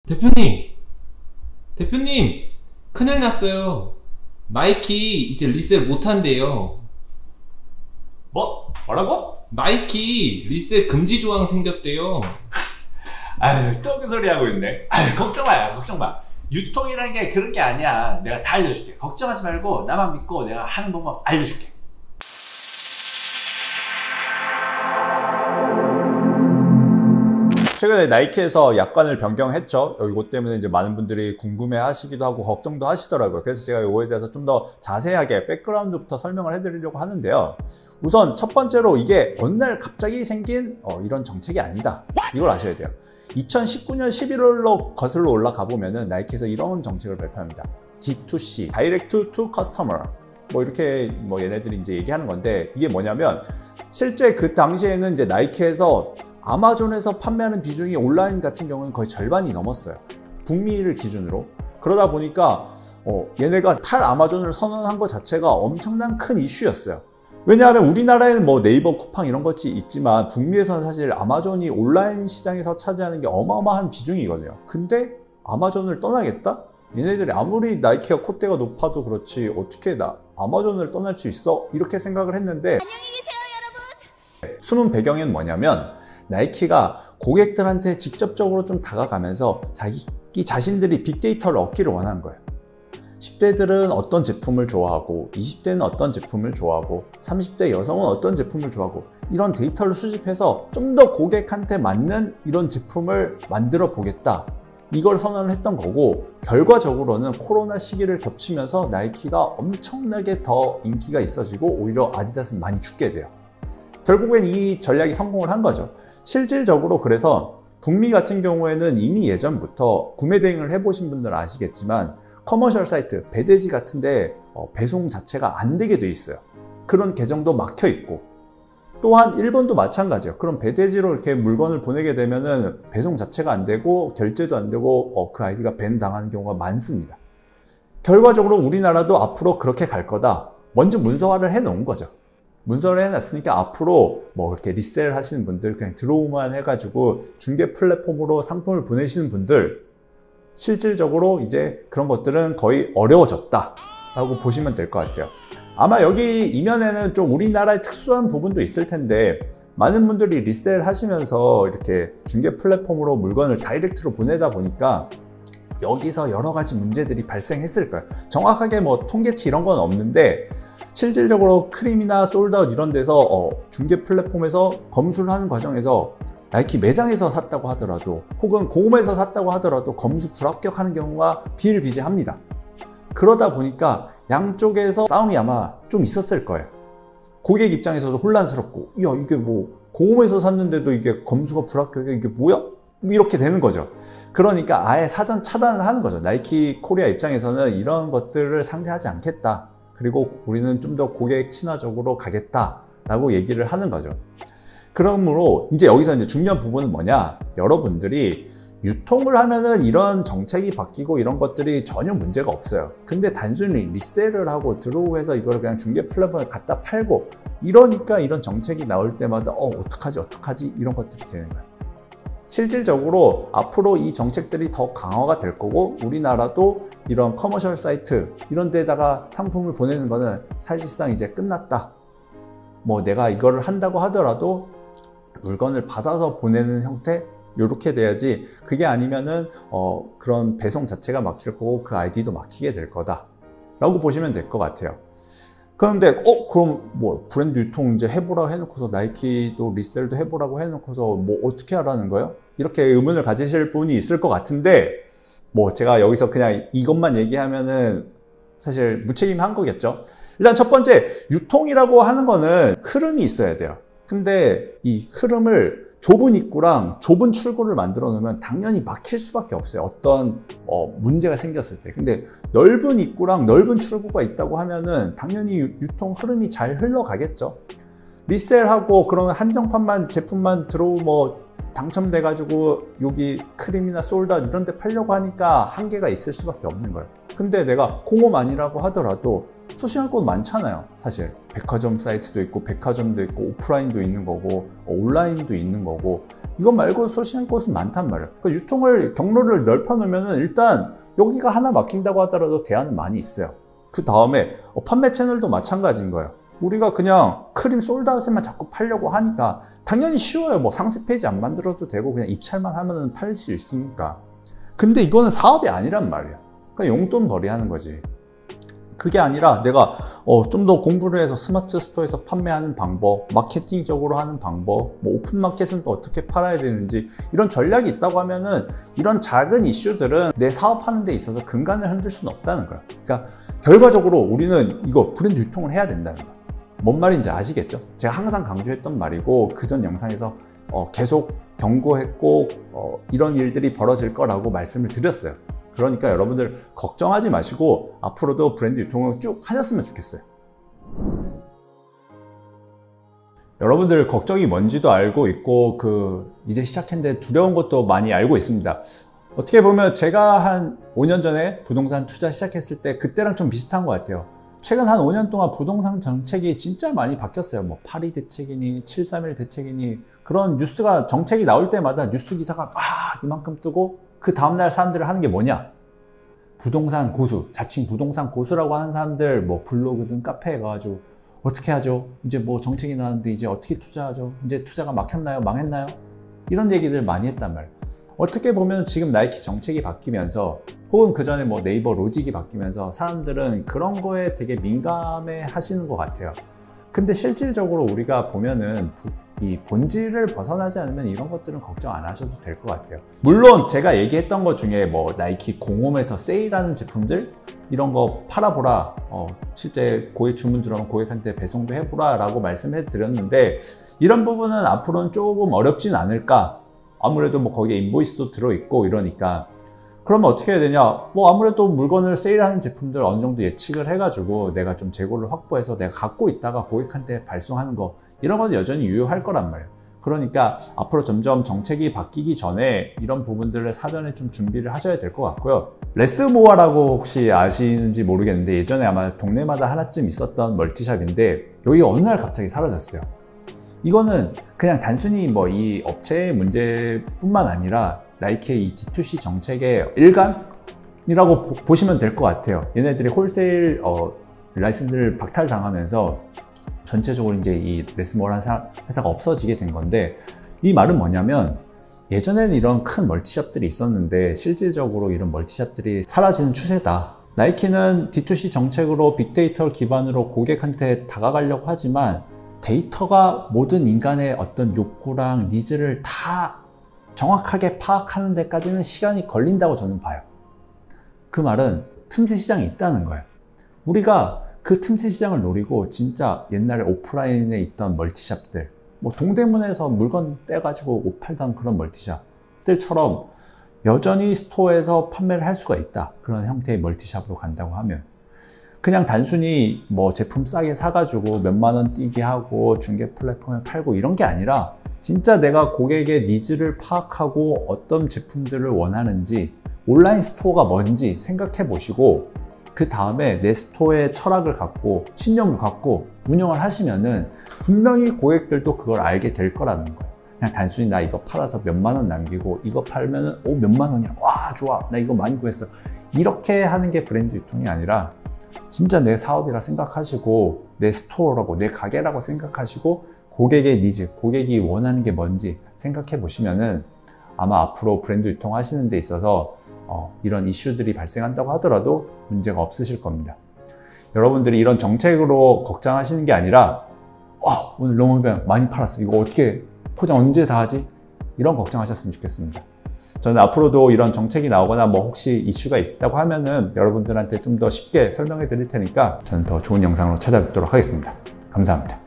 대표님! 대표님! 큰일 났어요. 나이키 이제 리셀 못한대요. 뭐라고? 나이키 리셀 금지 조항 생겼대요. 아유, 또 그 소리 하고 있네. 아유, 걱정 마요, 걱정 마. 유통이라는 게 그런 게 아니야. 내가 다 알려줄게. 걱정하지 말고 나만 믿고 내가 하는 방법 알려줄게. 최근에 나이키에서 약관을 변경했죠. 이것 때문에 이제 많은 분들이 궁금해 하시기도 하고 걱정도 하시더라고요. 그래서 제가 이거에 대해서 좀 더 자세하게 백그라운드부터 설명을 해드리려고 하는데요. 우선 첫 번째로 이게 어느 날 갑자기 생긴 이런 정책이 아니다. 이걸 아셔야 돼요. 2019년 11월로 거슬러 올라가 보면은 나이키에서 이런 정책을 발표합니다. D2C, Direct to Customer. 이렇게 얘네들이 이제 얘기하는 건데, 이게 뭐냐면 실제 그 당시에는 이제 나이키에서 아마존에서 판매하는 비중이 온라인 같은 경우는 거의 절반이 넘었어요. 북미를 기준으로. 그러다 보니까 얘네가 탈아마존을 선언한 것 자체가 엄청난 큰 이슈였어요. 왜냐하면 우리나라에는 네이버, 쿠팡 이런 것이 있지만 북미에서는 사실 아마존이 온라인 시장에서 차지하는 게 어마어마한 비중이거든요. 근데 아마존을 떠나겠다? 얘네들이 아무리 나이키가 콧대가 높아도 그렇지 어떻게 아마존을 떠날 수 있어? 이렇게 생각을 했는데, 안녕히 계세요, 여러분. 숨은 배경은 뭐냐면 나이키가 고객들한테 직접적으로 좀 다가가면서 자기 자신들이 빅데이터를 얻기를 원한 거예요. 10대들은 어떤 제품을 좋아하고 20대는 어떤 제품을 좋아하고 30대 여성은 어떤 제품을 좋아하고, 이런 데이터를 수집해서 좀 더 고객한테 맞는 이런 제품을 만들어 보겠다, 이걸 선언을 했던 거고, 결과적으로는 코로나 시기를 겹치면서 나이키가 엄청나게 더 인기가 있어지고 오히려 아디다스는 많이 죽게 돼요. 결국엔 이 전략이 성공을 한 거죠. 실질적으로 그래서 북미 같은 경우에는 이미 예전부터 구매 대행을 해보신 분들은 아시겠지만 커머셜 사이트, 배대지 같은데 배송 자체가 안 되게 돼 있어요. 그런 계정도 막혀 있고, 또한 일본도 마찬가지예요. 그럼 배대지로 이렇게 물건을 보내게 되면은 배송 자체가 안 되고 결제도 안 되고 그 아이디가 밴 당하는 경우가 많습니다. 결과적으로 우리나라도 앞으로 그렇게 갈 거다, 먼저 문서화를 해 놓은 거죠. 문서를 해놨으니까 앞으로 이렇게 리셀 하시는 분들, 그냥 들어오만 해가지고 중개 플랫폼으로 상품을 보내시는 분들, 실질적으로 이제 그런 것들은 거의 어려워졌다 라고 보시면 될 것 같아요. 아마 여기 이면에는 좀 우리나라의 특수한 부분도 있을 텐데, 많은 분들이 리셀 하시면서 이렇게 중개 플랫폼으로 물건을 다이렉트로 보내다 보니까 여기서 여러 가지 문제들이 발생했을 거예요. 정확하게 통계치 이런 건 없는데, 실질적으로 크림이나 솔드아웃 이런 데서 중개 플랫폼에서 검수를 하는 과정에서 나이키 매장에서 샀다고 하더라도 혹은 공홈에서 샀다고 하더라도 검수 불합격하는 경우가 비일비재합니다. 그러다 보니까 양쪽에서 싸움이 아마 좀 있었을 거예요. 고객 입장에서도 혼란스럽고, 야 이게 공홈에서 샀는데도 이게 검수가 불합격이야, 이게 뭐야? 이렇게 되는 거죠. 그러니까 아예 사전 차단을 하는 거죠. 나이키 코리아 입장에서는 이런 것들을 상대하지 않겠다, 그리고 우리는 좀 더 고객 친화적으로 가겠다라고 얘기를 하는 거죠. 그러므로 이제 여기서 중요한 부분은 뭐냐, 여러분들이 유통을 하면은 이런 정책이 바뀌고 이런 것들이 전혀 문제가 없어요. 근데 단순히 리셀을 하고 드로우해서 이걸 그냥 중개 플랫폼에 갖다 팔고 이러니까 이런 정책이 나올 때마다 어떡하지 이런 것들이 되는 거예요. 실질적으로 앞으로 이 정책들이 더 강화가 될 거고, 우리나라도 이런 커머셜 사이트 이런 데다가 상품을 보내는 거는 사실상 이제 끝났다. 내가 이거를 한다고 하더라도 물건을 받아서 보내는 형태, 이렇게 돼야지, 그게 아니면은 그런 배송 자체가 막힐 거고 그 아이디도 막히게 될 거다 라고 보시면 될 것 같아요. 그런데 그럼 브랜드 유통 이제 해보라고 해놓고서 나이키도 리셀도 해보라고 해놓고서 어떻게 하라는 거예요? 이렇게 의문을 가지실 분이 있을 것 같은데, 제가 여기서 그냥 이것만 얘기하면은 사실 무책임한 거겠죠. 일단 첫 번째, 유통이라고 하는 거는 흐름이 있어야 돼요. 근데 이 흐름을 좁은 입구랑 좁은 출구를 만들어 놓으면 당연히 막힐 수밖에 없어요. 어떤 문제가 생겼을 때. 근데 넓은 입구랑 넓은 출구가 있다고 하면은 당연히 유통 흐름이 잘 흘러가겠죠. 리셀하고 그러면 한정판만 제품만 당첨돼 가지고 여기 크림이나 솔드아웃 이런 데 팔려고 하니까 한계가 있을 수밖에 없는 거예요. 근데 내가 공홈 아니라고 하더라도 소싱할 곳 많잖아요. 사실 백화점 사이트도 있고 백화점도 있고 오프라인도 있는 거고 온라인도 있는 거고 이거 말고 소싱할 곳은 많단 말이에요. 그러니까 유통을 경로를 넓혀 놓으면 일단 여기가 하나 막힌다고 하더라도 대안은 많이 있어요. 그 다음에 판매 채널도 마찬가지인 거예요. 우리가 그냥 크림 솔드아웃에만 자꾸 팔려고 하니까 당연히 쉬워요. 뭐 상세 페이지 안 만들어도 되고 그냥 입찰만 하면 팔릴 수 있으니까. 근데 이거는 사업이 아니란 말이야. 그냥 용돈 벌이하는 거지. 그게 아니라 내가 좀 더 공부를 해서 스마트 스토어에서 판매하는 방법, 마케팅적으로 하는 방법, 뭐 오픈 마켓은 또 어떻게 팔아야 되는지 이런 전략이 있다고 하면은 이런 작은 이슈들은 내 사업하는 데 있어서 근간을 흔들 수는 없다는 거야. 그러니까 결과적으로 우리는 이거 브랜드 유통을 해야 된다는 거야. 뭔 말인지 아시겠죠? 제가 항상 강조했던 말이고 그전 영상에서 계속 경고했고 이런 일들이 벌어질 거라고 말씀을 드렸어요. 그러니까 여러분들 걱정하지 마시고 앞으로도 브랜드 유통을 쭉 하셨으면 좋겠어요. 여러분들 걱정이 뭔지도 알고 있고 이제 시작했는데 두려운 것도 많이 알고 있습니다. 어떻게 보면 제가 한 5년 전에 부동산 투자 시작했을 때 그때랑 좀 비슷한 것 같아요. 최근 한 5년 동안 부동산 정책이 진짜 많이 바뀌었어요. 뭐 8.2 대책이니 7.3.1 대책이니 그런 뉴스가 정책이 나올 때마다 뉴스 기사가 막 이만큼 뜨고 그 다음날 사람들을 하는 게 뭐냐? 부동산 고수, 자칭 부동산 고수라고 하는 사람들 뭐 블로그든 카페에 가가지고 어떻게 하죠? 이제 뭐 정책이 나왔는데 이제 어떻게 투자하죠? 이제 투자가 막혔나요? 망했나요? 이런 얘기들 많이 했단 말이에요. 어떻게 보면 지금 나이키 정책이 바뀌면서 혹은 그 전에 뭐 네이버 로직이 바뀌면서 사람들은 그런 거에 되게 민감해 하시는 것 같아요. 근데 실질적으로 우리가 보면은 이 본질을 벗어나지 않으면 이런 것들은 걱정 안 하셔도 될 것 같아요. 물론 제가 얘기했던 것 중에 뭐 나이키 공홈에서 세일하는 제품들 이런 거 팔아보라, 실제 고객 주문 들어오면 고객한테 배송도 해보라 라고 말씀해 드렸는데 이런 부분은 앞으로는 조금 어렵진 않을까. 아무래도 뭐 거기에 인보이스도 들어있고 이러니까 그러면 어떻게 해야 되냐? 뭐 아무래도 물건을 세일하는 제품들 어느 정도 예측을 해가지고 내가 좀 재고를 확보해서 내가 갖고 있다가 고객한테 발송하는 거 이런 건 여전히 유효할 거란 말이에요. 그러니까 앞으로 점점 정책이 바뀌기 전에 이런 부분들을 사전에 좀 준비를 하셔야 될 것 같고요. 레스모아라고 혹시 아시는지 모르겠는데 예전에 아마 동네마다 하나쯤 있었던 멀티샵인데 여기가 어느 날 갑자기 사라졌어요. 이거는 그냥 단순히 뭐 이 업체의 문제뿐만 아니라 나이키의 이 D2C 정책의 일관이라고 보시면 될 것 같아요. 얘네들이 홀세일 라이센스를 박탈당하면서 전체적으로 이제 이 레스모어라는 회사가 없어지게 된 건데 이 말은 뭐냐면 예전에는 이런 큰 멀티샵들이 있었는데 실질적으로 이런 멀티샵들이 사라지는 추세다. 나이키는 D2C 정책으로 빅데이터를 기반으로 고객한테 다가가려고 하지만 데이터가 모든 인간의 어떤 욕구랑 니즈를 다 정확하게 파악하는 데까지는 시간이 걸린다고 저는 봐요. 그 말은 틈새 시장이 있다는 거예요. 우리가 그 틈새 시장을 노리고 진짜 옛날에 오프라인에 있던 멀티샵들, 뭐 동대문에서 물건 떼가지고 옷 팔던 그런 멀티샵들처럼 여전히 스토어에서 판매를 할 수가 있다. 그런 형태의 멀티샵으로 간다고 하면 그냥 단순히 뭐 제품 싸게 사가지고 몇만 원 뛰게 하고 중개 플랫폼에 팔고 이런 게 아니라 진짜 내가 고객의 니즈를 파악하고 어떤 제품들을 원하는지 온라인 스토어가 뭔지 생각해 보시고 그 다음에 내 스토어의 철학을 갖고 신념을 갖고 운영을 하시면은 분명히 고객들도 그걸 알게 될 거라는 거예요. 그냥 단순히 나 이거 팔아서 몇만 원 남기고 이거 팔면은 몇만 원이야. 와 좋아. 나 이거 많이 구했어. 이렇게 하는 게 브랜드 유통이 아니라 진짜 내 사업이라 생각하시고 내 스토어라고 내 가게라고 생각하시고 고객의 니즈, 고객이 원하는 게 뭔지 생각해 보시면은 아마 앞으로 브랜드 유통 하시는 데 있어서 이런 이슈들이 발생한다고 하더라도 문제가 없으실 겁니다. 여러분들이 이런 정책으로 걱정하시는 게 아니라 오늘 너무 많이 팔았어. 이거 어떻게 포장 언제 다 하지? 이런 걱정하셨으면 좋겠습니다. 저는 앞으로도 이런 정책이 나오거나 뭐 혹시 이슈가 있다고 하면은 여러분들한테 좀 더 쉽게 설명해 드릴 테니까 저는 더 좋은 영상으로 찾아뵙도록 하겠습니다. 감사합니다.